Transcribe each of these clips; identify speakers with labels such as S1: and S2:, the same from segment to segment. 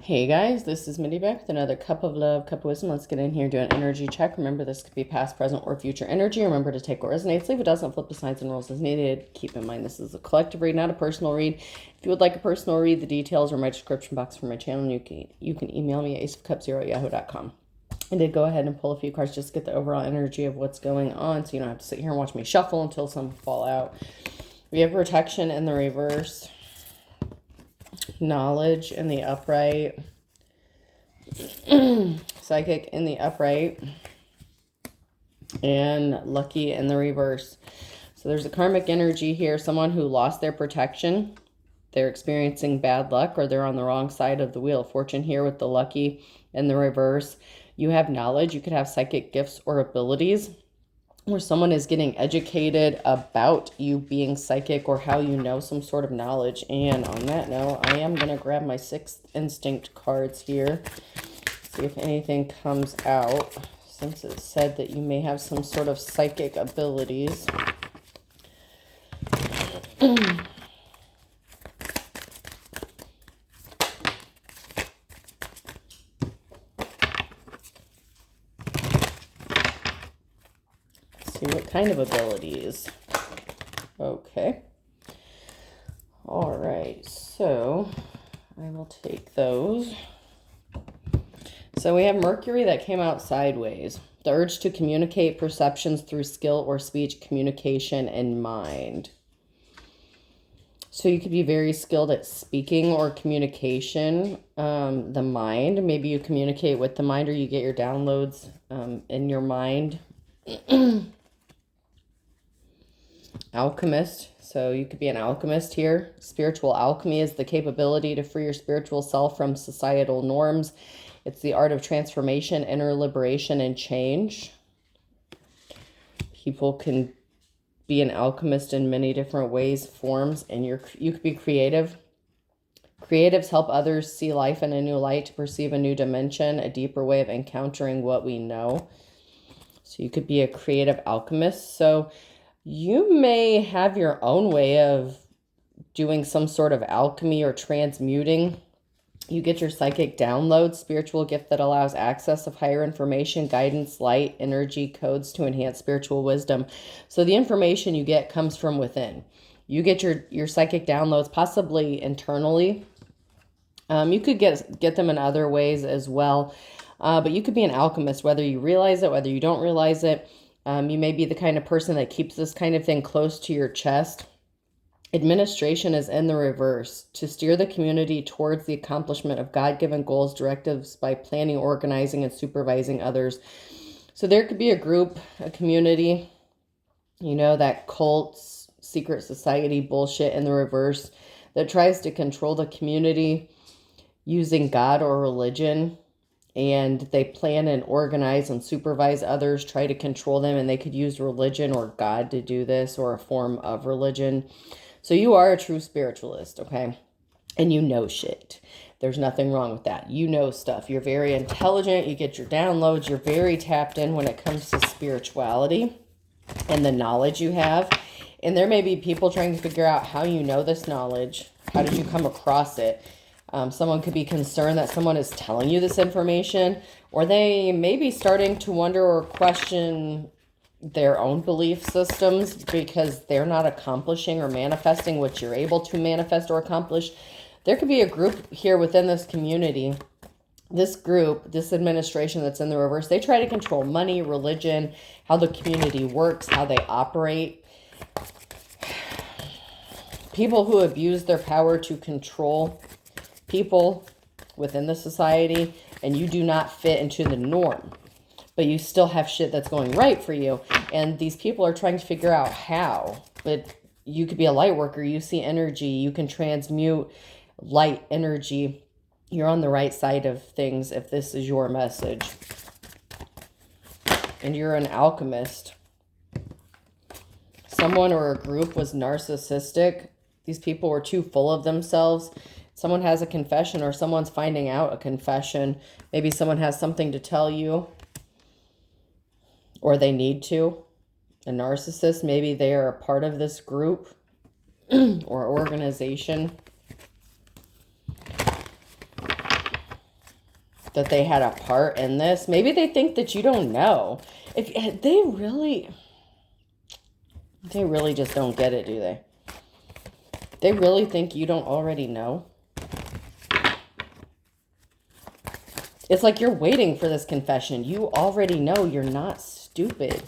S1: Hey guys, this is Mindy back with another cup of love, cup of wisdom. Let's get in here, do an energy check. Remember, this could be past, present, or future energy. Remember to take what resonates, leave it doesn't, flip the signs and rules as needed. Keep in mind, this is a collective read, not a personal read. If you would like a personal read, the details are in my description box for my channel. And you can email me at aceofcups0@yahoo.com. I did go ahead and pull a few cards just to get the overall energy of what's going on, so you don't have to sit here and watch me shuffle until some fall out. We have protection in the reverse. Knowledge in the upright, psychic in the upright, and lucky in the reverse. So there's a karmic energy here, someone who lost their protection. They're experiencing bad luck, or they're on the wrong side of the wheel of fortune here with the lucky in the reverse. You have knowledge. You could have psychic gifts or abilities, where someone is getting educated about you being psychic or how you know some sort of knowledge. And on that note, I am going to grab my sixth instinct cards here, see if anything comes out, since it said that you may have some sort of psychic abilities. What kind of abilities? Okay. All right, so I will take those. So we have Mercury that came out sideways. The urge to communicate, perceptions through skill or speech, communication, and mind. So you could be very skilled at speaking or communication. The mind, maybe you communicate with the mind, or you get your downloads in your mind. Alchemist, so you could be an alchemist here. Spiritual alchemy is the capability to free your spiritual self from societal norms. It's the art of transformation, inner liberation, and change. People can be an alchemist in many different ways, forms, and you could be creative. Creatives help others see life in a new light, to perceive a new dimension, a deeper way of encountering what we know. So you could be a creative alchemist. So you may have your own way of doing some sort of alchemy or transmuting. You get your psychic download, spiritual gift that allows access of higher information, guidance, light, energy, codes to enhance spiritual wisdom. So the information you get comes from within. You get your psychic downloads possibly internally. You could get them in other ways as well. But you could be an alchemist, whether you realize it, whether you don't realize it. You may be the kind of person that keeps this kind of thing close to your chest. Administration is in the reverse. To steer the community towards the accomplishment of God-given goals, directives by planning, organizing, and supervising others. So there could be a group, a community, that cults, secret society bullshit in the reverse that tries to control the community using God or religion. And they plan and organize and supervise others, try to control them, and they could use religion or God to do this, or a form of religion. So you are a true spiritualist, okay? And you know shit. There's nothing wrong with that. You know stuff. You're very intelligent. You get your downloads. You're very tapped in when it comes to spirituality and the knowledge you have. And there may be people trying to figure out how you know this knowledge. How did you come across it? Someone could be concerned that someone is telling you this information, or they may be starting to wonder or question their own belief systems because they're not accomplishing or manifesting what you're able to manifest or accomplish. There could be a group here within this community, this group, this administration that's in the reverse. They try to control money, religion, how the community works, how they operate. People who abuse their power to control people within the society, and you do not fit into the norm, but you still have shit that's going right for you. And these people are trying to figure out how. But you could be a light worker. You see energy. You can transmute light energy. You're on the right side of things if this is your message. And you're an alchemist. Someone or a group was narcissistic. These people were too full of themselves. Someone has a confession, or someone's finding out a confession. Maybe someone has something to tell you, or they need to. A narcissist, maybe they are a part of this group or organization. that they had a part in this. Maybe they think that you don't know. If they really just don't get it, do they? They really think you don't already know. It's like you're waiting for this confession. You already know. You're not stupid.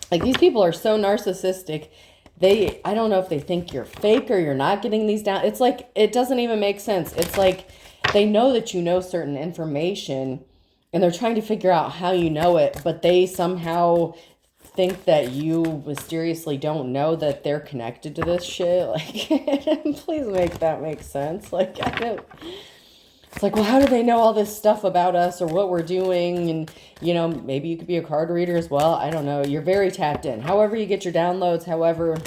S1: Like, these people are so narcissistic. I don't know if they think you're fake or you're not getting these down. It's like, it doesn't even make sense. It's like they know that you know certain information and they're trying to figure out how you know it, but they somehow think that you mysteriously don't know that they're connected to this shit. Like, please make that make sense. Like, I don't... It's like, well, how do they know all this stuff about us or what we're doing? And, you know, maybe you could be a card reader as well. I don't know. You're very tapped in. However you get your downloads, however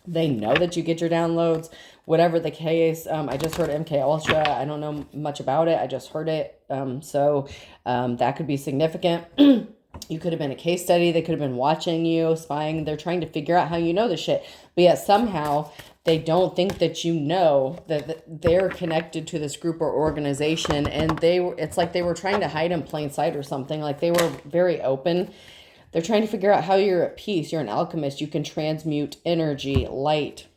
S1: they know that you get your downloads, whatever the case. I just heard MK Ultra. I don't know much about it. I just heard it. So that could be significant. You could have been a case study. They could have been watching you, spying. They're trying to figure out how you know this shit. But yet somehow they don't think that you know that they're connected to this group or organization. And it's like they were trying to hide in plain sight or something. Like, they were very open. They're trying to figure out how you're at peace. You're an alchemist. You can transmute energy, light.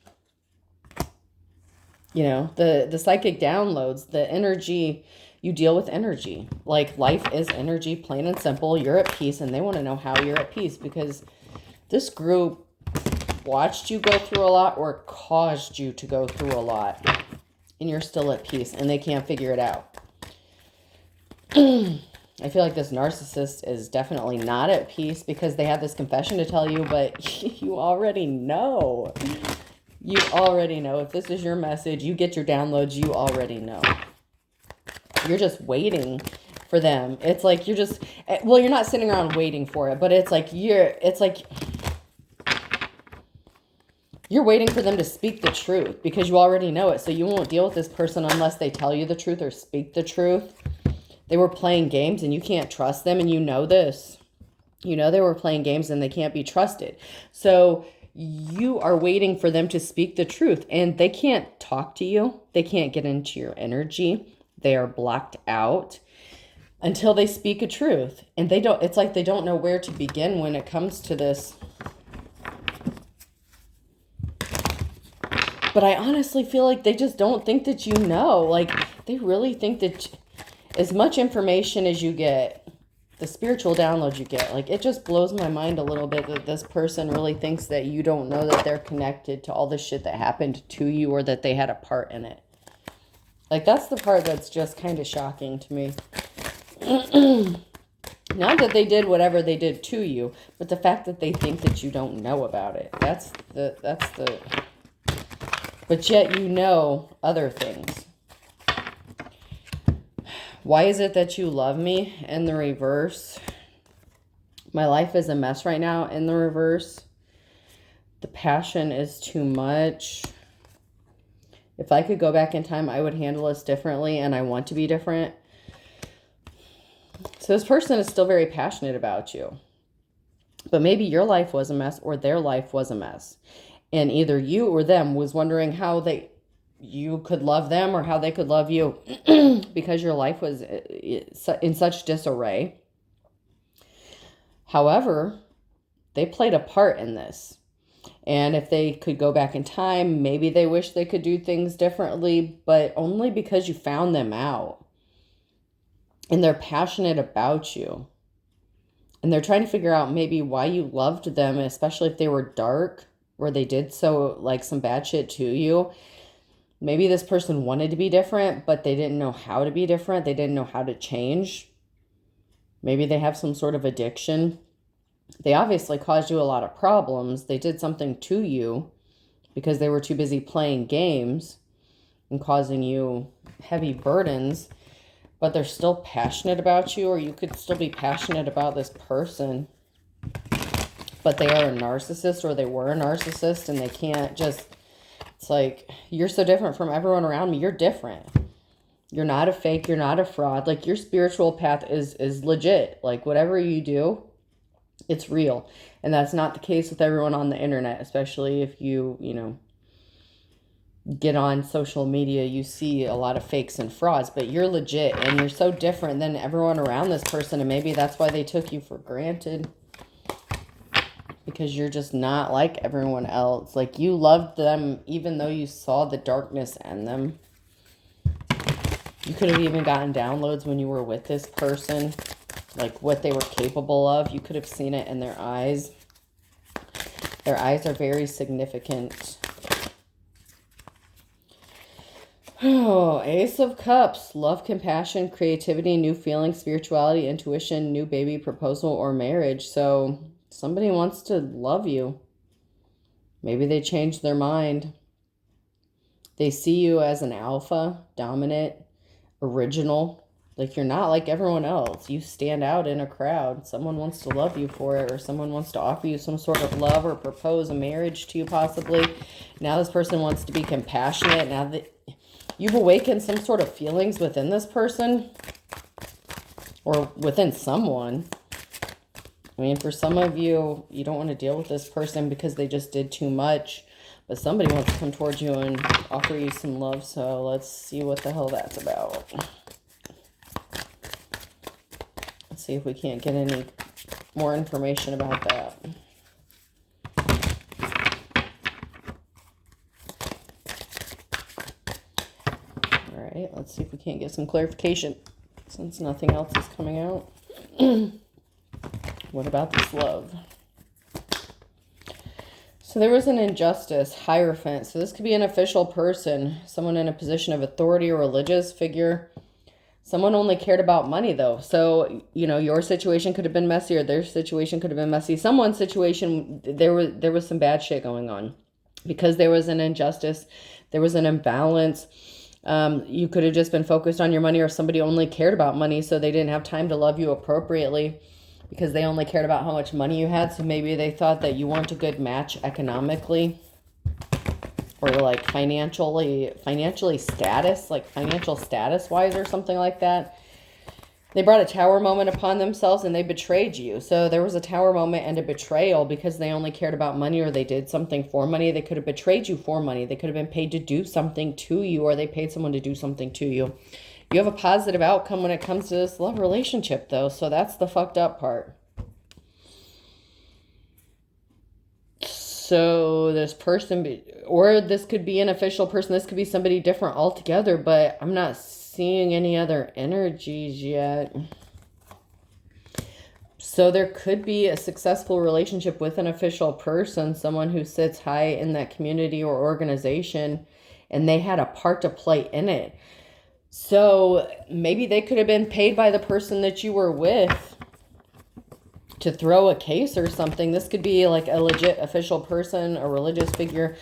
S1: You know, the psychic downloads, the energy. You deal with energy. Like, life is energy, plain and simple. You're at peace, and they want to know how you're at peace, because this group watched you go through a lot or caused you to go through a lot, and you're still at peace, and they can't figure it out. I feel like this narcissist is definitely not at peace because they have this confession to tell you, but you already know. You already know. If this is your message, you get your downloads, you already know. You're just waiting for them. It's like you're just, well, you're not sitting around waiting for it, but it's like you're waiting for them to speak the truth because you already know it. So you won't deal with this person unless they tell you the truth or speak the truth. They were playing games and you can't trust them, and you know this. You know they were playing games and they can't be trusted. So you are waiting for them to speak the truth, and they can't talk to you. They can't get into your energy. They are blocked out until they speak a truth. And it's like they don't know where to begin when it comes to this. But I honestly feel like they just don't think that you know. Like, they really think that as much information as you get, the spiritual download you get, like, it just blows my mind a little bit that this person really thinks that you don't know that they're connected to all the shit that happened to you or that they had a part in it. Like, that's the part that's just kind of shocking to me. Not that they did whatever they did to you, but the fact that they think that you don't know about it. But yet you know other things. Why is it that you love me? In the reverse. My life is a mess right now. In the reverse. The passion is too much. If I could go back in time, I would handle this differently, and I want to be different. So this person is still very passionate about you. But maybe your life was a mess or their life was a mess. And either you or them was wondering how you could love them or how they could love you because your life was in such disarray. However, they played a part in this. And if they could go back in time, maybe they wish they could do things differently, but only because you found them out. And they're passionate about you. And they're trying to figure out maybe why you loved them, especially if they were dark or they did some bad shit to you. Maybe this person wanted to be different, but they didn't know how to be different. They didn't know how to change. Maybe they have some sort of addiction. They obviously caused you a lot of problems. They did something to you because they were too busy playing games and causing you heavy burdens, but they're still passionate about you, or you could still be passionate about this person, but they are a narcissist, or they were a narcissist, and they can't just, it's like, you're so different from everyone around me. You're different. You're not a fake. You're not a fraud. Like, your spiritual path is legit. Like, whatever you do, it's real. And that's not the case with everyone on the internet, especially if you get on social media, you see a lot of fakes and frauds, but you're legit and you're so different than everyone around this person. And maybe that's why they took you for granted, because you're just not like everyone else. Like, you loved them even though you saw the darkness in them. You could have even gotten downloads when you were with this person, like what they were capable of. You could have seen it in their eyes. Their eyes are very significant. Oh, Ace of Cups. Love, compassion, creativity, new feelings, spirituality, intuition, new baby, proposal, or marriage. So somebody wants to love you. Maybe they changed their mind. They see you as an alpha, dominant, original. Like, you're not like everyone else. You stand out in a crowd. Someone wants to love you for it, or someone wants to offer you some sort of love or propose a marriage to you possibly. Now this person wants to be compassionate. Now that you've awakened some sort of feelings within this person or within someone. I mean, for some of you, you don't want to deal with this person because they just did too much. But somebody wants to come towards you and offer you some love. So let's see what the hell that's about. Let's see if we can't get any more information about that. All right, let's see if we can't get some clarification since nothing else is coming out. What about this love? So there was an injustice, Hierophant. So this could be an official person, someone in a position of authority or religious figure. Someone only cared about money, though. So, you know, your situation could have been messy, or their situation could have been messy. Someone's situation, there was some bad shit going on because there was an injustice. There was an imbalance. You could have just been focused on your money, or somebody only cared about money, so they didn't have time to love you appropriately because they only cared about how much money you had. So maybe they thought that you weren't a good match economically, or like financially status, like financial status wise or something like that. They brought a tower moment upon themselves and they betrayed you. So there was a tower moment and a betrayal because they only cared about money, or they did something for money. They could have betrayed you for money. They could have been paid to do something to you, or they paid someone to do something to you. You have a positive outcome when it comes to this love relationship, though. So that's the fucked up part. So this person, or this could be an official person. This could be somebody different altogether, but I'm not seeing any other energies yet. So there could be a successful relationship with an official person, someone who sits high in that community or organization, and they had a part to play in it. So maybe they could have been paid by the person that you were with to throw a case or something. This could be like a legit official person, a religious figure.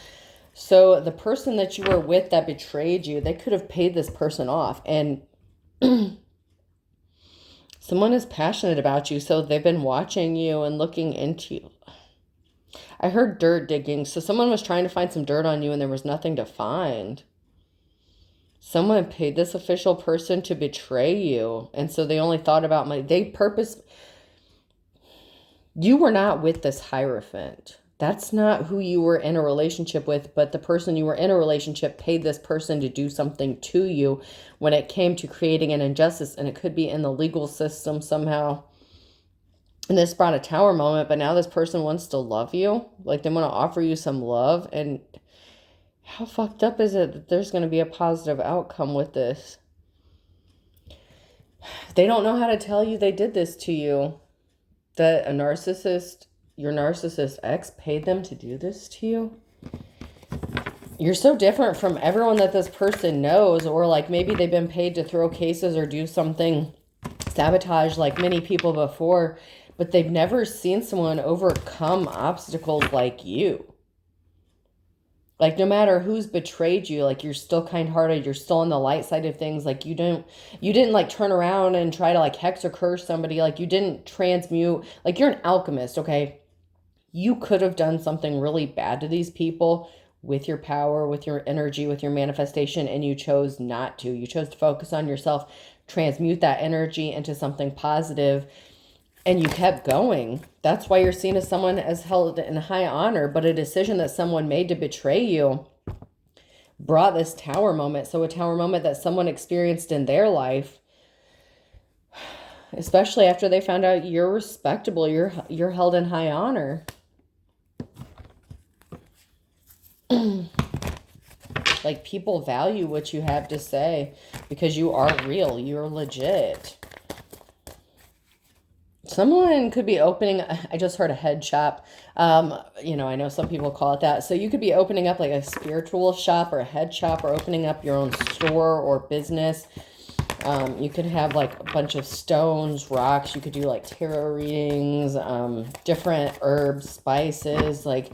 S1: So the person that you were with that betrayed you, they could have paid this person off. And someone is passionate about you, so they've been watching you and looking into you. I heard dirt digging. So someone was trying to find some dirt on you and there was nothing to find. Someone paid this official person to betray you. And so they only thought about money. You were not with this Hierophant. That's not who you were in a relationship with, but the person you were in a relationship paid this person to do something to you when it came to creating an injustice. And it could be in the legal system somehow. And this brought a tower moment, but now this person wants to love you. Like, they want to offer you some love. And how fucked up is it that there's going to be a positive outcome with this? They don't know how to tell you they did this to you. That a narcissist, your narcissist ex, paid them to do this to you. You're so different from everyone that this person knows, or like maybe they've been paid to throw cases or do something, sabotage like many people before, but they've never seen someone overcome obstacles like you. Like, no matter who's betrayed you, like, you're still kind-hearted, you're still on the light side of things. Like, you didn't like turn around and try to like hex or curse somebody. Like, you didn't transmute. Like, you're an alchemist, okay? You could have done something really bad to these people with your power, with your energy, with your manifestation, and you chose not to. You chose to focus on yourself, transmute that energy into something positive, and you kept going. That's why you're seen as someone as held in high honor, but a decision that someone made to betray you brought this tower moment. So a tower moment that someone experienced in their life, especially after they found out you're respectable, you're held in high honor. Like, people value what you have to say because you are real, you're legit. Someone could be opening, I just heard a head shop. You know, I know some people call it that. So you could be opening up like a spiritual shop or a head shop, or opening up your own store or business. You could have like a bunch of stones, rocks. You could do like tarot readings, different herbs, spices. Like,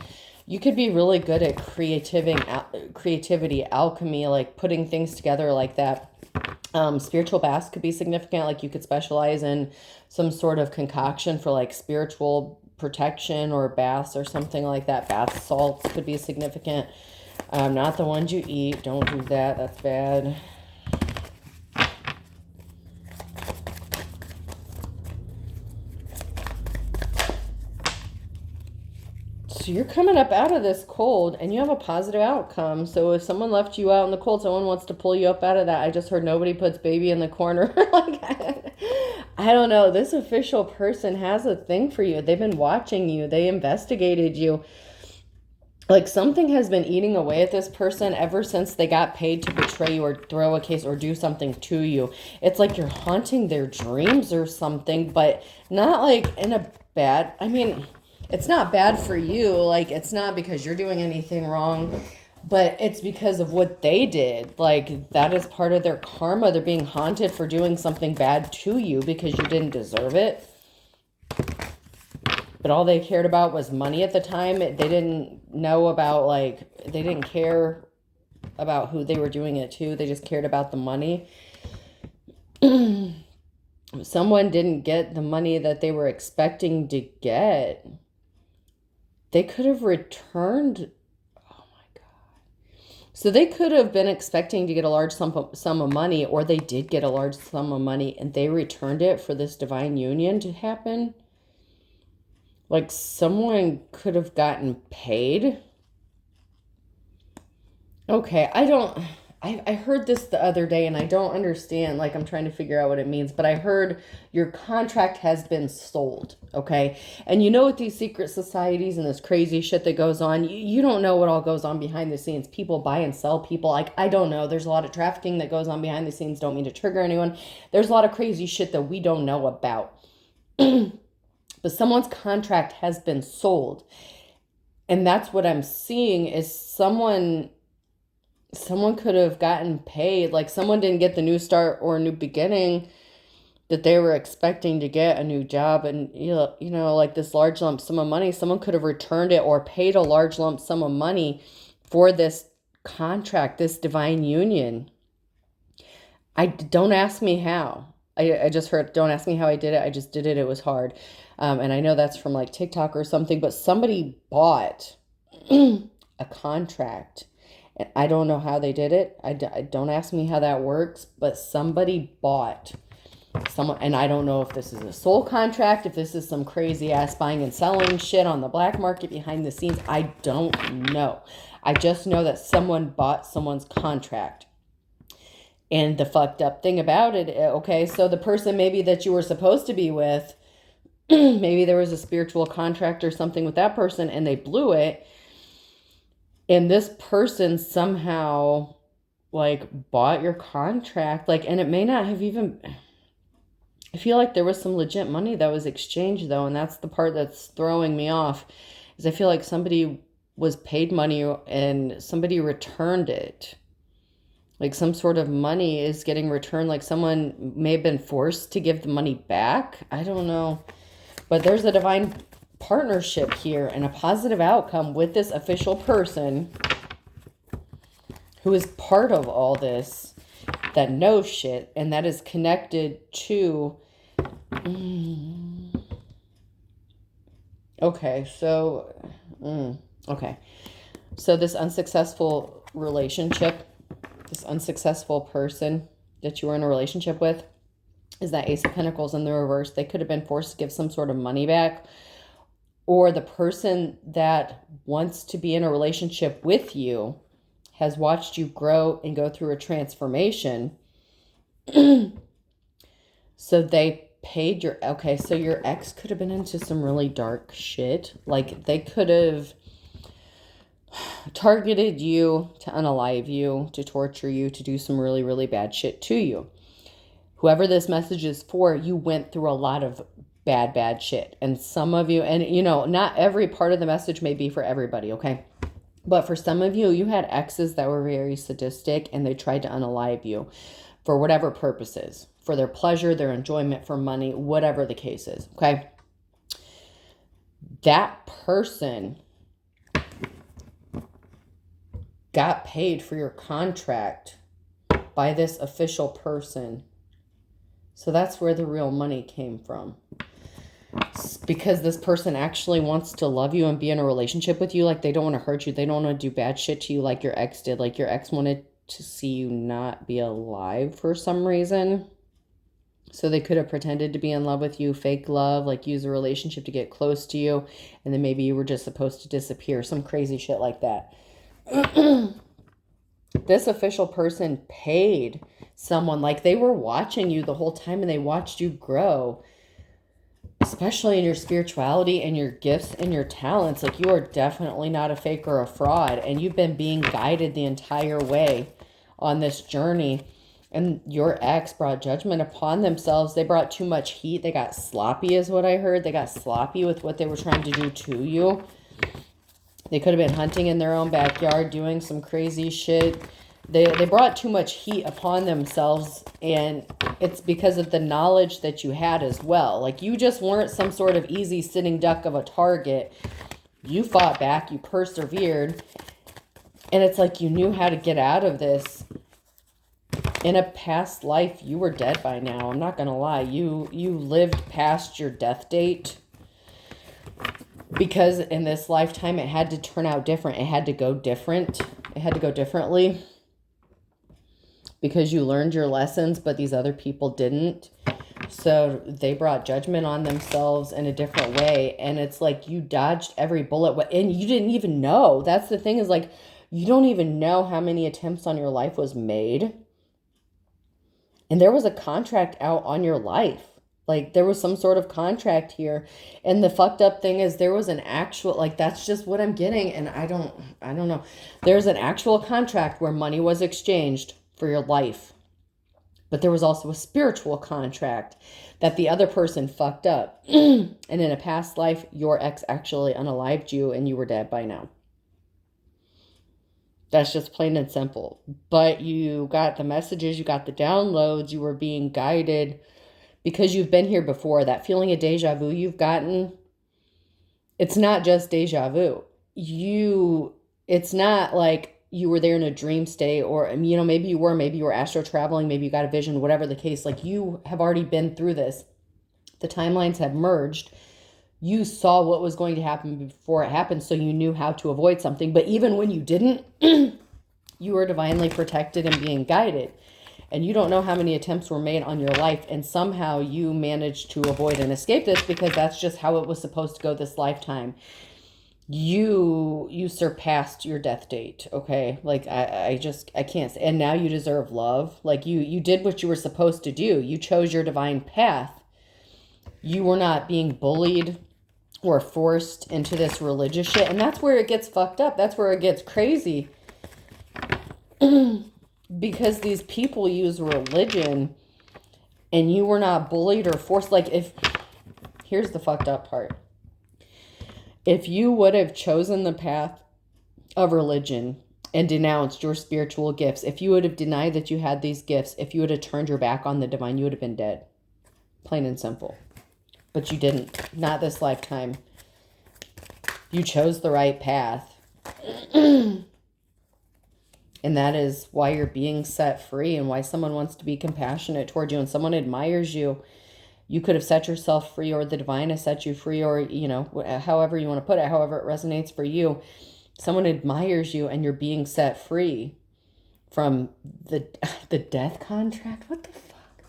S1: you could be really good at creativity, alchemy, like putting things together like that. Spiritual baths could be significant. Like, you could specialize in some sort of concoction for like spiritual protection, or baths or something like that. Bath salts could be significant. Not the ones you eat. Don't do that. That's bad. So you're coming up out of this cold and you have a positive outcome. So if someone left you out in the cold, someone wants to pull you up out of that. I just heard nobody puts baby in the corner. Like, I don't know. This official person has a thing for you. They've been watching you. They investigated you. Like, something has been eating away at this person ever since they got paid to betray you or throw a case or do something to you. It's like you're haunting their dreams or something, but not like in a bad, I mean, it's not bad for you. Like, it's not because you're doing anything wrong, but it's because of what they did. Like, that is part of their karma. They're being haunted for doing something bad to you because you didn't deserve it. But all they cared about was money at the time. They didn't know about, like, they didn't care about who they were doing it to. They just cared about the money. Someone didn't get the money that they were expecting to get. They could have returned. Oh my God. So they could have been expecting to get a large sum of money, or they did get a large sum of money and they returned it for this divine union to happen. Like, someone could have gotten paid. Okay, I heard this the other day and I don't understand. Like, I'm trying to figure out what it means, but I heard your contract has been sold, okay? And you know, with these secret societies and this crazy shit that goes on, you don't know what all goes on behind the scenes. People buy and sell people. Like, I don't know. There's a lot of trafficking that goes on behind the scenes. Don't mean to trigger anyone. There's a lot of crazy shit that we don't know about. But someone's contract has been sold. And that's what I'm seeing is someone could have gotten paid. Like, someone didn't get the new start or a new beginning that they were expecting to get, a new job. And, you know, like this large lump sum of money, someone could have returned it or paid a large lump sum of money for this contract, this divine union. Don't ask me how. I just heard, don't ask me how I did it. I just did it. It was hard. And I know that's from like TikTok or something, but somebody bought a contract. And I don't know how they did it. I don't ask me how that works, but somebody bought someone, and I don't know if this is a soul contract, if this is some crazy ass buying and selling shit on the black market behind the scenes. I don't know. I just know that someone bought someone's contract. And the fucked up thing about it, okay, so the person maybe that you were supposed to be with, maybe there was a spiritual contract or something with that person and they blew it. And this person somehow, like, bought your contract. Like, and it may not have even, I feel like there was some legit money that was exchanged, though. And that's the part that's throwing me off, is I feel like somebody was paid money and somebody returned it. Like, some sort of money is getting returned. Like, someone may have been forced to give the money back. I don't know. But there's a divine partnership here and a positive outcome with this official person who is part of all this, that knows shit, and that is connected to okay, so this unsuccessful relationship, this unsuccessful person that you were in a relationship with, is that Ace of Pentacles in the reverse. They could have been forced to give some sort of money back, or the person that wants to be in a relationship with you has watched you grow and go through a transformation. So they paid your, okay, so your ex could have been into some really dark shit. Like they could have targeted you to unalive you, to torture you, to do some really, really bad shit to you. Whoever this message is for, you went through a lot of bad shit. And some of you, and you know, not every part of the message may be for everybody, okay? But for some of you, you had exes that were very sadistic and they tried to unalive you for whatever purposes, for their pleasure, their enjoyment, for money, whatever the case is, okay? That person got paid for your contract by this official person. So that's where the real money came from. Because this person actually wants to love you and be in a relationship with you. Like they don't want to hurt you. They don't want to do bad shit to you like your ex did. Like your ex wanted to see you not be alive for some reason. So they could have pretended to be in love with you, fake love, like use a relationship to get close to you. And then maybe you were just supposed to disappear. Some crazy shit like that. This official person paid someone, like they were watching you the whole time and they watched you grow, especially in your spirituality and your gifts and your talents. Like you are definitely not a fake or a fraud, and you've been being guided the entire way on this journey. And your ex brought judgment upon themselves. They brought too much heat. They got sloppy is what I heard. They got sloppy with what they were trying to do to you. They could have been hunting in their own backyard, doing some crazy shit. They brought too much heat upon themselves, and it's because of the knowledge that you had as well. Like you just weren't some sort of easy sitting duck of a target. You fought back, you persevered, and it's like you knew how to get out of this. In a past life, you were dead by now. I'm not going to lie. You lived past your death date. Because in this lifetime, it had to turn out different. It had to go different. It had to go differently. Because you learned your lessons, but these other people didn't. So they brought judgment on themselves in a different way. And it's like you dodged every bullet. And you didn't even know. That's the thing, is like, you don't even know how many attempts on your life was made. And there was a contract out on your life. Like there was some sort of contract here. And the fucked up thing is there was an actual, like that's just what I'm getting. And I don't know. There's an actual contract where money was exchanged for your life. But there was also a spiritual contract that the other person fucked up. And in a past life, your ex actually unalived you and you were dead by now. That's just plain and simple. But you got the messages, you got the downloads, you were being guided. Because you've been here before, that feeling of deja vu you've gotten, it's not just deja vu. It's not like you were there in a dream state, or, you know, maybe you were astro traveling, maybe you got a vision, whatever the case. Like you have already been through this. The timelines have merged. You saw what was going to happen before it happened, so you knew how to avoid something. But even when you didn't, you were divinely protected and being guided. And you don't know how many attempts were made on your life, and somehow you managed to avoid and escape this because that's just how it was supposed to go this lifetime. You surpassed your death date, okay? Like I can't say. And now you deserve love. Like you did what you were supposed to do. You chose your divine path. You were not being bullied or forced into this religious shit. And that's where it gets fucked up. That's where it gets crazy. Because these people use religion and you were not bullied or forced. Like here's the fucked up part. If you would have chosen the path of religion and denounced your spiritual gifts, if you would have denied that you had these gifts, if you would have turned your back on the divine, you would have been dead. Plain and simple. But you didn't. Not this lifetime. You chose the right path. And that is why you're being set free and why someone wants to be compassionate toward you and someone admires you. You could have set yourself free, or the divine has set you free, or, you know, however you want to put it, however it resonates for you. Someone admires you and you're being set free from the death contract. What the fuck?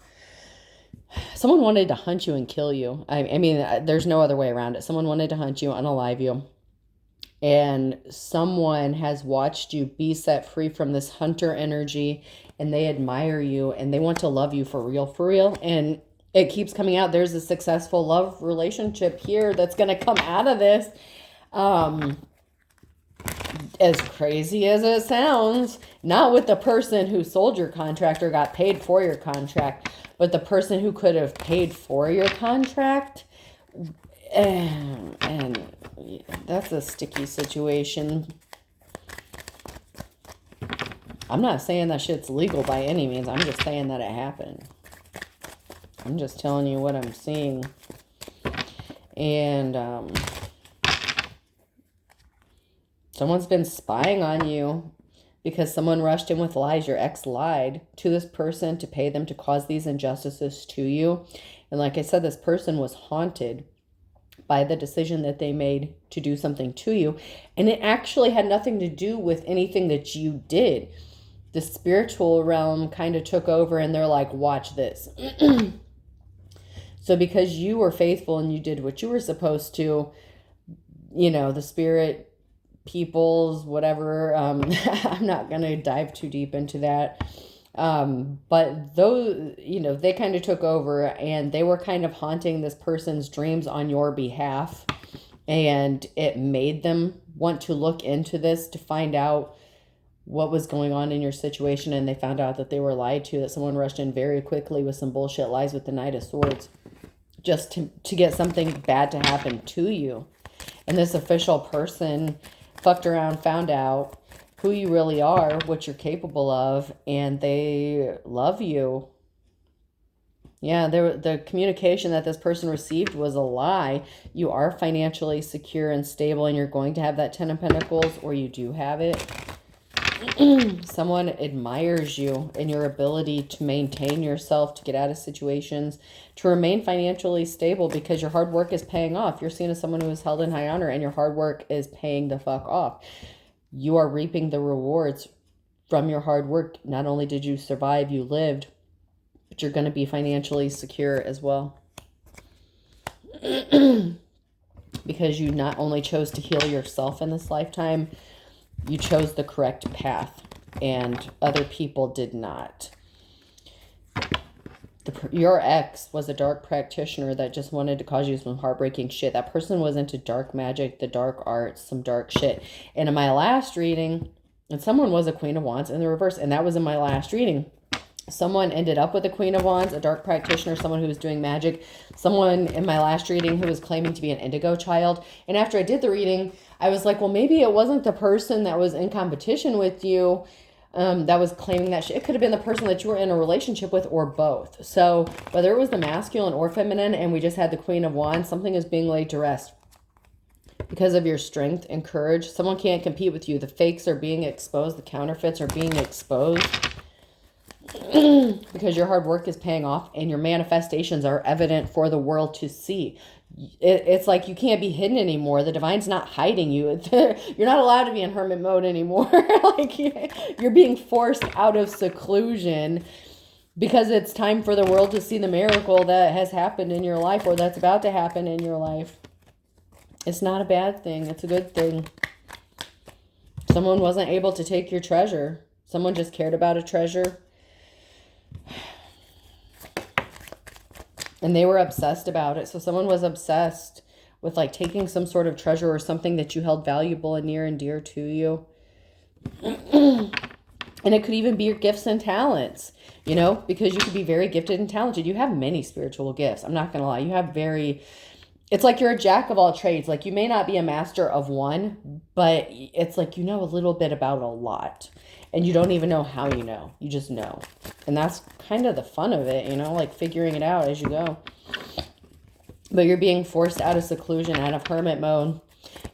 S1: Someone wanted to hunt you and kill you. I mean, there's no other way around it. Someone wanted to hunt you, unalive you. And someone has watched you be set free from this hunter energy, and they admire you and they want to love you for real, for real. And it keeps coming out. There's a successful love relationship here that's going to come out of this. As crazy as it sounds, not with the person who sold your contract or got paid for your contract, but the person who could have paid for your contract. And that's a sticky situation. I'm not saying that shit's legal by any means. I'm just saying that it happened. I'm just telling you what I'm seeing. And someone's been spying on you because someone rushed in with lies. Your ex lied to this person to pay them to cause these injustices to you. And like I said, this person was haunted by the decision that they made to do something to you. And it actually had nothing to do with anything that you did. The spiritual realm kind of took over and they're like, watch this. So because you were faithful and you did what you were supposed to, you know, the spirit peoples, whatever, I'm not going to dive too deep into that. But those, you know, they kind of took over and they were kind of haunting this person's dreams on your behalf. And it made them want to look into this to find out what was going on in your situation. And they found out that they were lied to, that someone rushed in very quickly with some bullshit lies with the Knight of Swords just to get something bad to happen to you. And this official person fucked around, found out who you really are, what you're capable of, and they love you. Yeah, the communication that this person received was a lie. You are financially secure and stable, and you're going to have that 10 of Pentacles, or you do have it. Someone admires you and your ability to maintain yourself, to get out of situations, to remain financially stable because your hard work is paying off. You're seen as someone who is held in high honor and your hard work is paying the fuck off. You are reaping the rewards from your hard work. Not only did you survive, you lived, but you're going to be financially secure as well. Because you not only chose to heal yourself in this lifetime, you chose the correct path, and other people did not. Your ex was a dark practitioner that just wanted to cause you some heartbreaking shit. That person was into dark magic, the dark arts, some dark shit. And in my last reading, and someone was a Queen of Wands in the reverse, and that was in my last reading. Someone ended up with a Queen of Wands, a dark practitioner, someone who was doing magic, someone in my last reading who was claiming to be an indigo child. And after I did the reading, I was like, well, maybe it wasn't the person that was in competition with you that was claiming that shit. It could have been the person that you were in a relationship with, or both. So whether it was the masculine or feminine, and we just had the Queen of Wands, something is being laid to rest. Because of your strength and courage, someone can't compete with you. The fakes are being exposed. The counterfeits are being exposed. Because your hard work is paying off and your manifestations are evident for the world to see. It's like you can't be hidden anymore. The divine's not hiding you. You're not allowed to be in hermit mode anymore. Like you're being forced out of seclusion because it's time for the world to see the miracle that has happened in your life, or that's about to happen in your life. It's not a bad thing. It's a good thing. Someone wasn't able to take your treasure. Someone just cared about a treasure. And they were obsessed about it. So someone was obsessed with like taking some sort of treasure or something that you held valuable and near and dear to you. And it could even be your gifts and talents, you know, because you could be very gifted and talented. You have many spiritual gifts. I'm not going to lie. You have it's like you're a jack of all trades. Like you may not be a master of one, but it's like you know a little bit about a lot. And you don't even know how you know. You just know. And that's kind of the fun of it, you know, like figuring it out as you go. But you're being forced out of seclusion, out of hermit mode.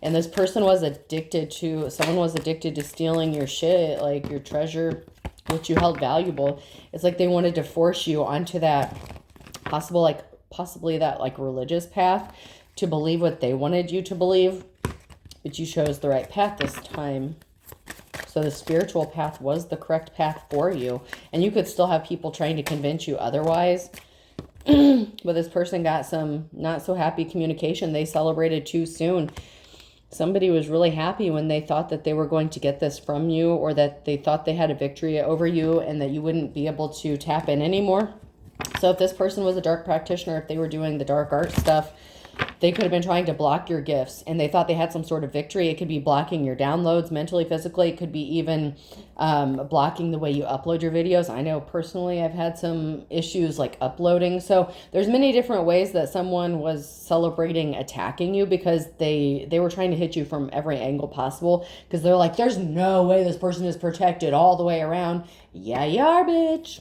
S1: And this person someone was addicted to stealing your shit, like your treasure, what you held valuable. It's like they wanted to force you onto that possibly that like religious path to believe what they wanted you to believe. But you chose the right path this time. So the spiritual path was the correct path for you. And you could still have people trying to convince you otherwise. But this person got some not so happy communication. They celebrated too soon. Somebody was really happy when they thought that they were going to get this from you, or that they thought they had a victory over you and that you wouldn't be able to tap in anymore. So if this person was a dark practitioner, if they were doing the dark art stuff, they could have been trying to block your gifts, and they thought they had some sort of victory. It could be blocking your downloads mentally, physically. It could be even blocking the way you upload your videos. I know personally I've had some issues like uploading. So there's many different ways that someone was celebrating attacking you, because they were trying to hit you from every angle possible, because they're like, there's no way this person is protected all the way around. Yeah, you are, bitch.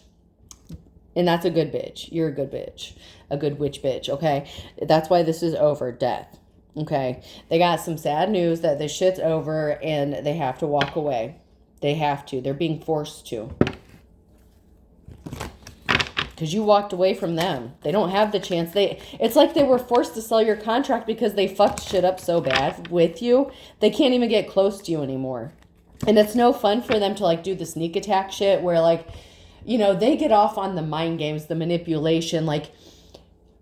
S1: And that's a good bitch. You're a good bitch. A good witch bitch, okay? That's why this is over. Death, okay? They got some sad news that this shit's over and they have to walk away. They have to. They're being forced to. Because you walked away from them. They don't have the chance. It's like they were forced to sell your contract because they fucked shit up so bad with you. They can't even get close to you anymore. And it's no fun for them to like do the sneak attack shit where like, you know, they get off on the mind games, the manipulation, like,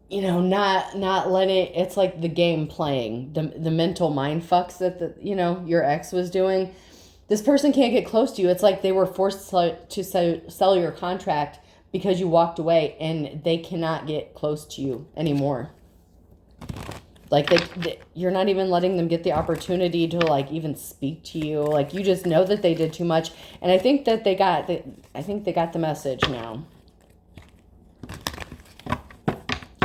S1: you know, not letting, it's like the game playing, the mental mind fucks that, you know, your ex was doing. This person can't get close to you. It's like they were forced to sell your contract because you walked away, and they cannot get close to you anymore. Like you're not even letting them get the opportunity to like even speak to you. Like you just know that they did too much. And I think that they got the message now.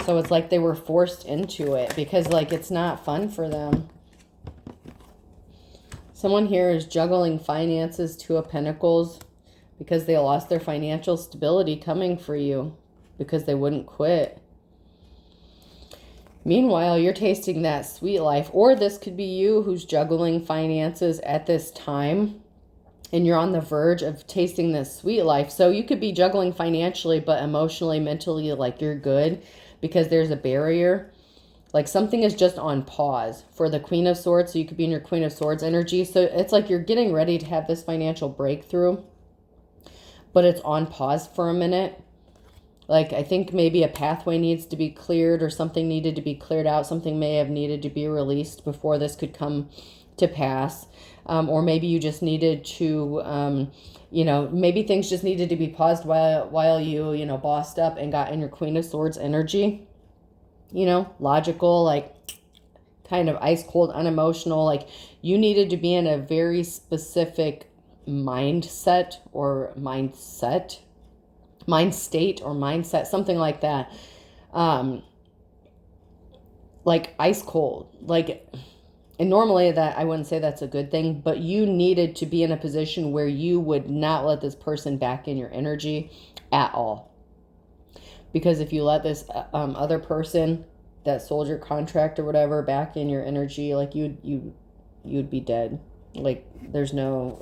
S1: So it's like they were forced into it because like it's not fun for them. Someone here is juggling finances, Two of Pentacles, because they lost their financial stability coming for you because they wouldn't quit. Meanwhile, you're tasting that sweet life, or this could be you who's juggling finances at this time, and you're on the verge of tasting this sweet life. So you could be juggling financially, but emotionally, mentally, like you're good because there's a barrier. Like something is just on pause for the Queen of Swords. So you could be in your Queen of Swords energy. So it's like you're getting ready to have this financial breakthrough, but it's on pause for a minute. Like, I think maybe a pathway needs to be cleared, or something needed to be cleared out. Something may have needed to be released before this could come to pass. Or maybe you just needed to, you know, maybe things just needed to be paused while you know, bossed up and got in your Queen of Swords energy. You know, logical, like kind of ice cold, unemotional. Like you needed to be in a very specific mindset or mind state or mindset, something like that. Like ice cold, like, and normally that I wouldn't say that's a good thing, but you needed to be in a position where you would not let this person back in your energy at all. Because if you let this other person that sold your contract or whatever back in your energy, like you'd be dead. Like there's no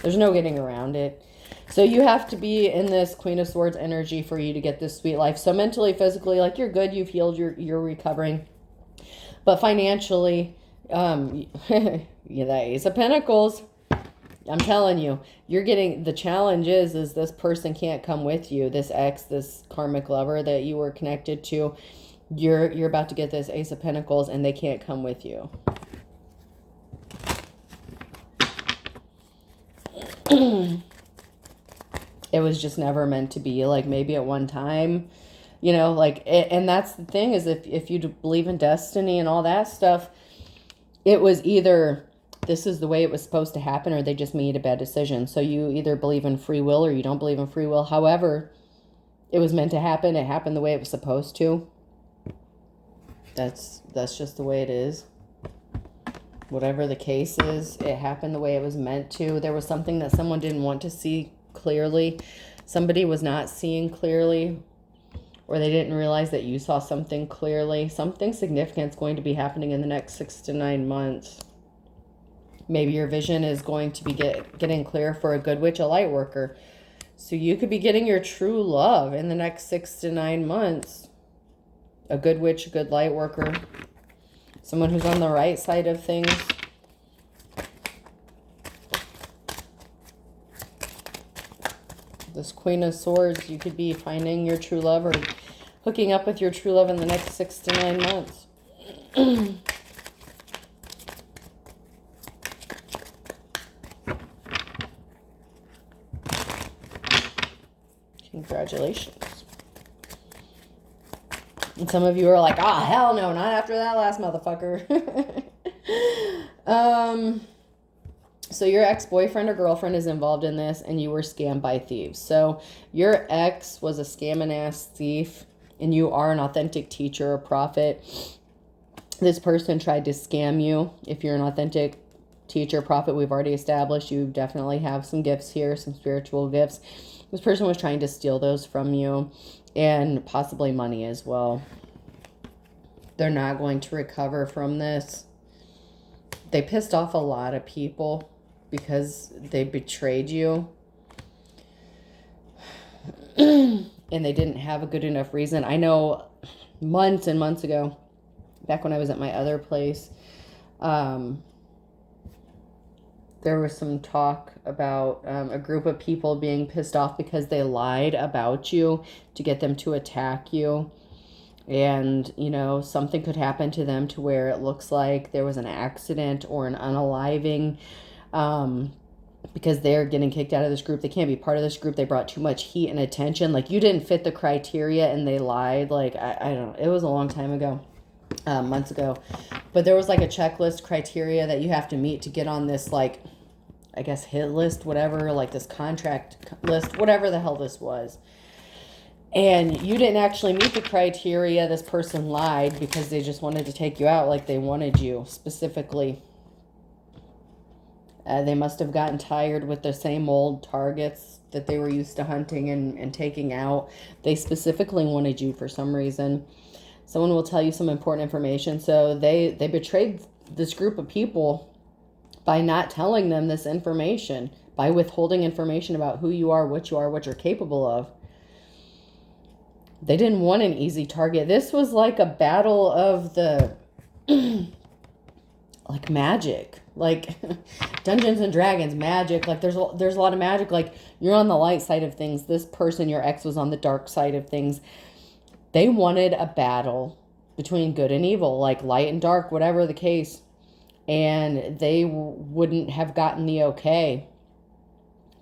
S1: getting around it. So you have to be in this Queen of Swords energy for you to get this sweet life. So mentally, physically, like you're good, you've healed, you're recovering. But financially, that Ace of Pentacles, I'm telling you, you're getting, the challenge is this person can't come with you. This ex, this karmic lover that you were connected to, you're about to get this Ace of Pentacles and they can't come with you. It was just never meant to be. Like maybe at one time, you know, like, and that's the thing is if you believe in destiny and all that stuff, it was either this is the way it was supposed to happen or they just made a bad decision. So you either believe in free will or you don't believe in free will. However, it was meant to happen. It happened the way it was supposed to. That's just the way it is. Whatever the case is, it happened the way it was meant to. There was something that someone didn't want to see clearly. Somebody was not seeing clearly, or they didn't realize that you saw something clearly. Something significant is going to be happening in the next 6 to 9 months. Maybe your vision is going to be getting clear for a good witch, a light worker. So you could be getting your true love in the next 6 to 9 months. A good witch, a good light worker. Someone who's on the right side of things. This Queen of Swords, you could be finding your true love or hooking up with your true love in the next 6 to 9 months. Congratulations. And some of you are like, oh, hell no, not after that last motherfucker. So your ex-boyfriend or girlfriend is involved in this, and you were scammed by thieves. So your ex was a scamming ass thief, and you are an authentic teacher or prophet. This person tried to scam you. If you're an authentic teacher, prophet, we've already established you definitely have some gifts here, some spiritual gifts. This person was trying to steal those from you, and possibly money as well. They're not going to recover from this. They pissed off a lot of people because they betrayed you. And they didn't have a good enough reason. I know months and months ago, back when I was at my other place, there was some talk about a group of people being pissed off because they lied about you to get them to attack you. And, you know, something could happen to them to where it looks like there was an accident or an unaliving, because they're getting kicked out of this group. They can't be part of this group. They brought too much heat and attention. Like, you didn't fit the criteria and they lied. Like, I don't know. It was a long time ago, months ago. But there was like a checklist criteria that you have to meet to get on this, like, I guess, hit list, whatever, like this contract list, whatever the hell this was. And you didn't actually meet the criteria. This person lied because they just wanted to take you out, like they wanted you specifically. They must have gotten tired with the same old targets that they were used to hunting and taking out. They specifically wanted you for some reason. Someone will tell you some important information. So they betrayed this group of people by not telling them this information, by withholding information about who you are, what you're capable of. They didn't want an easy target. This was like a battle of the, like magic, like Dungeons and Dragons magic. Like there's a lot of magic. Like you're on the light side of things. This person, your ex, was on the dark side of things. They wanted a battle between good and evil, like light and dark, whatever the case. And they wouldn't have gotten the okay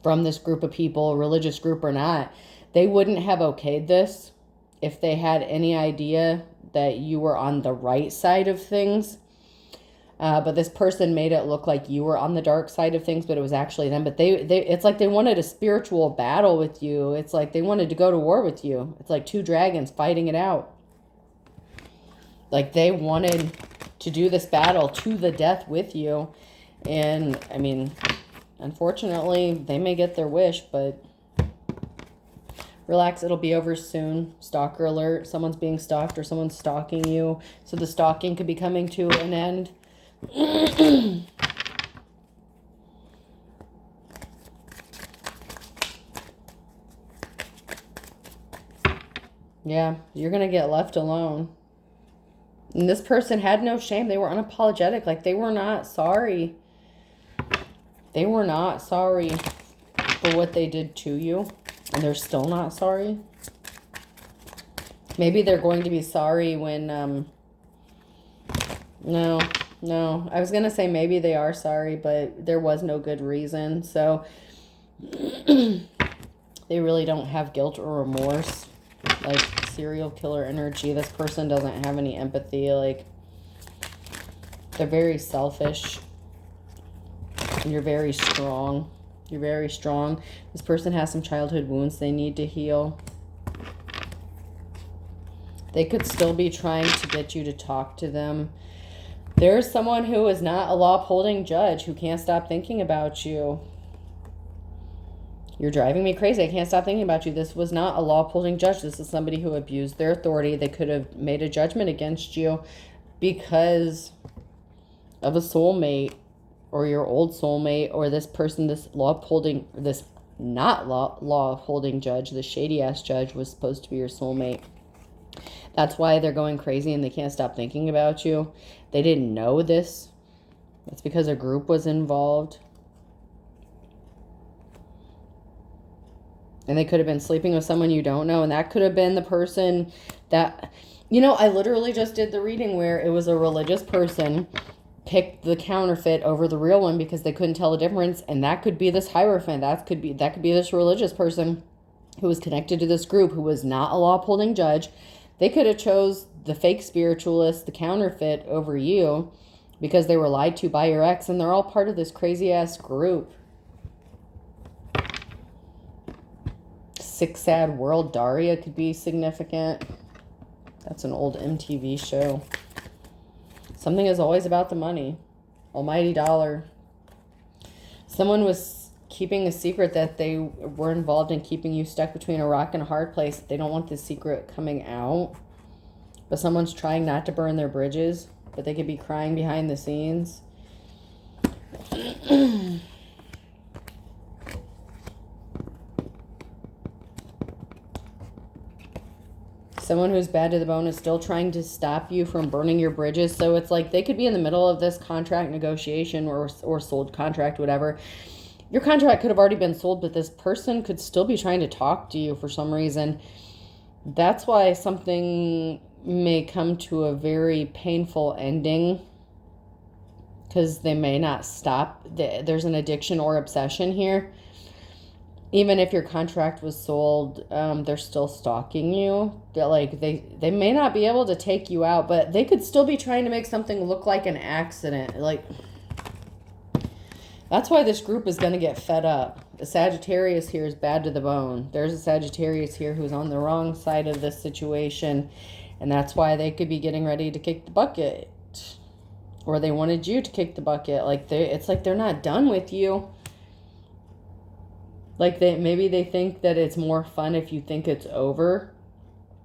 S1: from this group of people, religious group or not. They wouldn't have okayed this if they had any idea that you were on the right side of things. But this person made it look like you were on the dark side of things, but it was actually them. But it's like they wanted a spiritual battle with you. It's like they wanted to go to war with you. It's like two dragons fighting it out. Like they wanted to do this battle to the death with you. And, I mean, unfortunately, they may get their wish, but relax, it'll be over soon. Stalker alert. Someone's being stalked or someone's stalking you. So the stalking could be coming to an end. Yeah, you're going to get left alone. And this person had no shame. They were unapologetic. Like, they were not sorry. They were not sorry for what they did to you. And they're still not sorry. Maybe they're going to be sorry when, no. I was going to say maybe they are sorry, but there was no good reason. So, they really don't have guilt or remorse. Like, serial killer energy. This person doesn't have any empathy. Like, they're very selfish. And you're very strong. You're very strong. This person has some childhood wounds they need to heal. They could still be trying to get you to talk to them. There's someone who is not a law-upholding judge who can't stop thinking about you. You're driving me crazy. I can't stop thinking about you. This was not a law-upholding judge. This is somebody who abused their authority. They could have made a judgment against you because of a soulmate or your old soulmate or this person, this law-upholding, this not law-upholding judge, the shady-ass judge was supposed to be your soulmate. That's why they're going crazy and they can't stop thinking about you. They didn't know this. That's because a group was involved. And they could have been sleeping with someone you don't know. And that could have been the person that, you know, I literally just did the reading where it was a religious person picked the counterfeit over the real one because they couldn't tell the difference. And that could be this Hierophant. That could be this religious person who was connected to this group, who was not a law-upholding judge. They could have chose the fake spiritualist, the counterfeit, over you because they were lied to by your ex, and they're all part of this crazy-ass group. Sick, Sad World, Daria could be significant. That's an old MTV show. Something is always about the money. Almighty dollar. Someone was keeping a secret that they were involved in keeping you stuck between a rock and a hard place. They don't want the secret coming out. But someone's trying not to burn their bridges, but they could be crying behind the scenes. Someone who's bad to the bone is still trying to stop you from burning your bridges. So it's like they could be in the middle of this contract negotiation or sold contract, whatever. Your contract could have already been sold, but this person could still be trying to talk to you for some reason. That's why something may come to a very painful ending, because they may not stop. There's an addiction or obsession here. Even if your contract was sold, they're still stalking you. They may not be able to take you out, but they could still be trying to make something look like an accident. That's why this group is going to get fed up. The Sagittarius here is bad to the bone. There's a Sagittarius here who's on the wrong side of this situation, and that's why they could be getting ready to kick the bucket. Or they wanted you to kick the bucket. It's like they're not done with you. Maybe they think that it's more fun if you think it's over.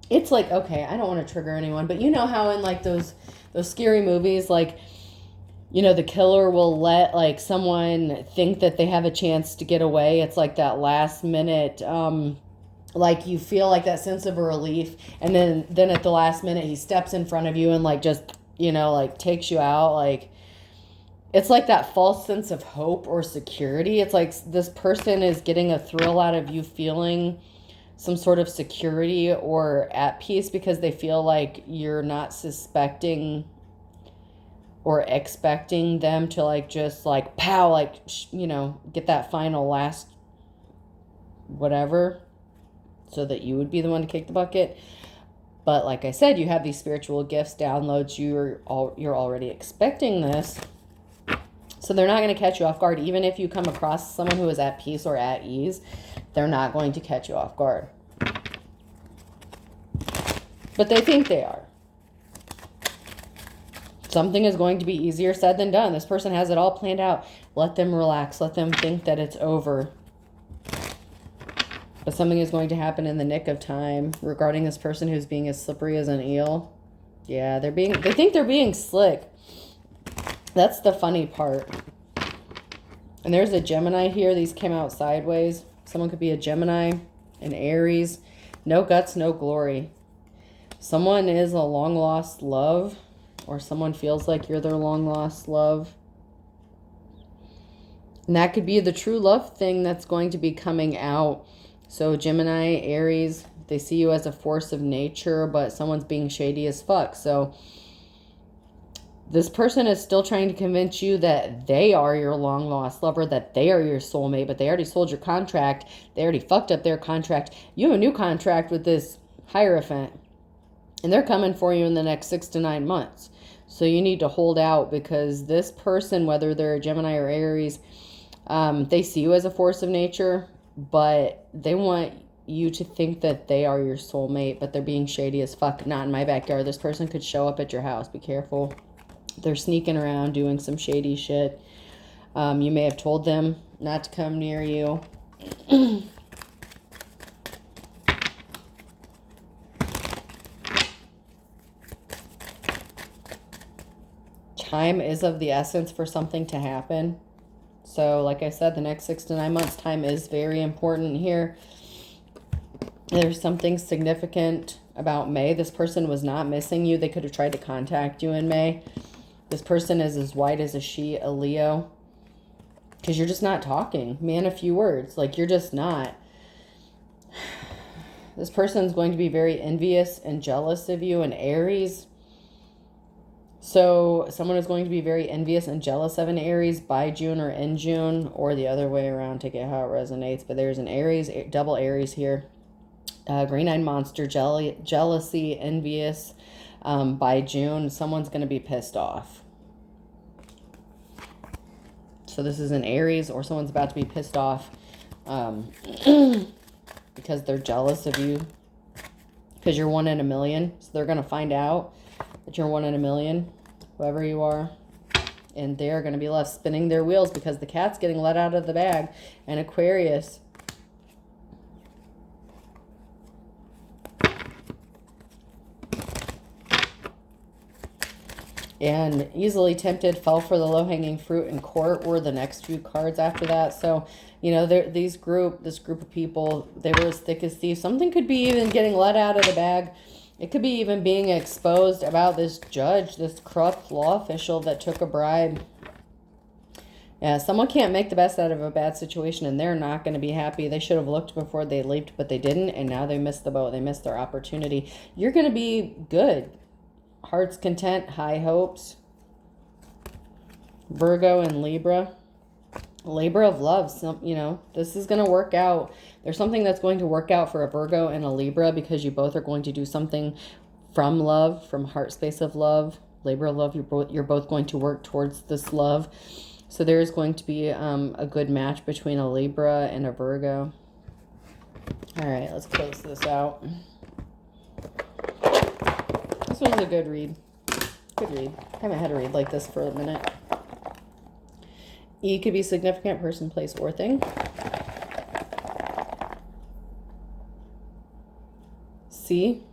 S1: It's like, okay, I don't want to trigger anyone, but you know how in those scary movies, the killer will let someone think that they have a chance to get away. It's like that last minute, you feel like that sense of a relief, and then at the last minute he steps in front of you and takes you out. It's like that false sense of hope or security. It's like this person is getting a thrill out of you feeling some sort of security or at peace because they feel like you're not suspecting or expecting them to get that final last whatever so that you would be the one to kick the bucket. But like I said, you have these spiritual gifts, downloads, you're already expecting this. So they're not going to catch you off guard. Even if you come across someone who is at peace or at ease, they're not going to catch you off guard. But they think they are. Something is going to be easier said than done. This person has it all planned out. Let them relax. Let them think that it's over. But something is going to happen in the nick of time regarding this person who's being as slippery as an eel. Yeah, they think they're being slick. That's the funny part. And there's a Gemini here. These came out sideways. Someone could be a Gemini, an Aries. No guts, no glory. Someone is a long-lost love, or someone feels like you're their long-lost love. And that could be the true love thing that's going to be coming out. So Gemini, Aries, they see you as a force of nature, but someone's being shady as fuck. So this person is still trying to convince you that they are your long-lost lover, that they are your soulmate, but they already sold your contract. They already fucked up their contract. You have a new contract with this Hierophant, and they're coming for you in the next 6 to 9 months. So you need to hold out, because this person, whether they're a Gemini or Aries, they see you as a force of nature, but they want you to think that they are your soulmate, but they're being shady as fuck. Not in my backyard. This person could show up at your house. Be careful. They're sneaking around doing some shady shit. You may have told them not to come near you. Time is of the essence for something to happen. So, like I said, the next 6 to 9 months, time is very important here. There's something significant about May. This person was not missing you. They could have tried to contact you in May. This person is as white as a sheet, a Leo. Because you're just not talking. Man, a few words. You're just not. This person's going to be very envious and jealous of you, an Aries. So someone is going to be very envious and jealous of an Aries by June or in June, or the other way around. Take it how it resonates. But there's an Aries, double Aries here. Green-eyed monster, jealousy, envious. By June, someone's going to be pissed off. So this is an Aries, or someone's about to be pissed off because they're jealous of you. Because you're 1 in a million. So they're going to find out that you're 1 in a million, whoever you are. And they're going to be left spinning their wheels because the cat's getting let out of the bag. And Aquarius. And easily tempted, fell for the low-hanging fruit in court, were the next few cards after that. So, you know, this group of people, they were as thick as thieves. Something could be even getting let out of the bag. It could be even being exposed about this judge, this corrupt law official that took a bribe. Yeah, someone can't make the best out of a bad situation, and they're not going to be happy. They should have looked before they leaped, but they didn't, and now they missed the boat. They missed their opportunity. You're going to be good. Heart's content, high hopes. Virgo and Libra. Labor of love. You know, this is going to work out. There's something that's going to work out for a Virgo and a Libra because you both are going to do something from love, from heart space of love. Labor of love, you're both going to work towards this love. So there is going to be a good match between a Libra and a Virgo. All right, let's close this out. This was a good read. Good read. I haven't had a read like this for a minute. E could be significant, person, place, or thing. C.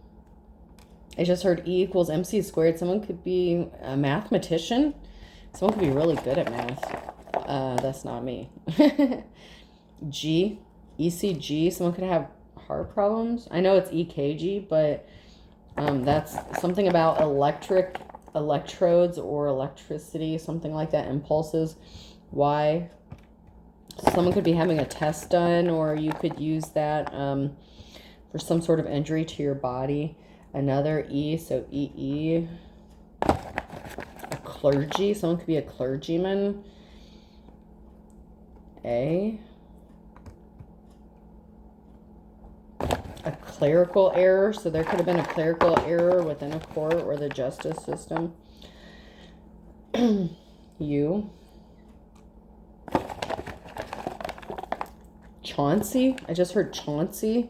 S1: I just heard E equals MC squared. Someone could be a mathematician. Someone could be really good at math. That's not me. G. ECG. Someone could have heart problems. I know it's EKG, but that's something about electrodes or electricity, something like that, impulses. Y. Someone could be having a test done, or you could use that for some sort of injury to your body. Another E, so EE. A clergy. Someone could be a clergyman. A clerical error. So there could have been a clerical error within a court or the justice system. U. Chauncey. I just heard Chauncey.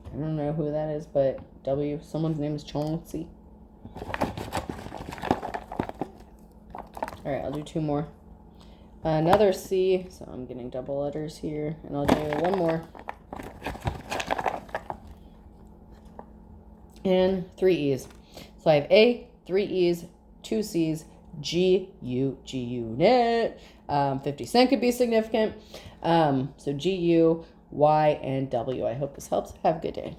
S1: I don't know who that is, but W. Someone's name is Chauncey. All right, I'll do 2 more. Another C. So I'm getting double letters here. And I'll do 1 more. And 3 E's. So I have A, 3 E's, 2 C's, G, U, G, unit. 50 cent could be significant. So G, U, Y, and W. I hope this helps. Have a good day.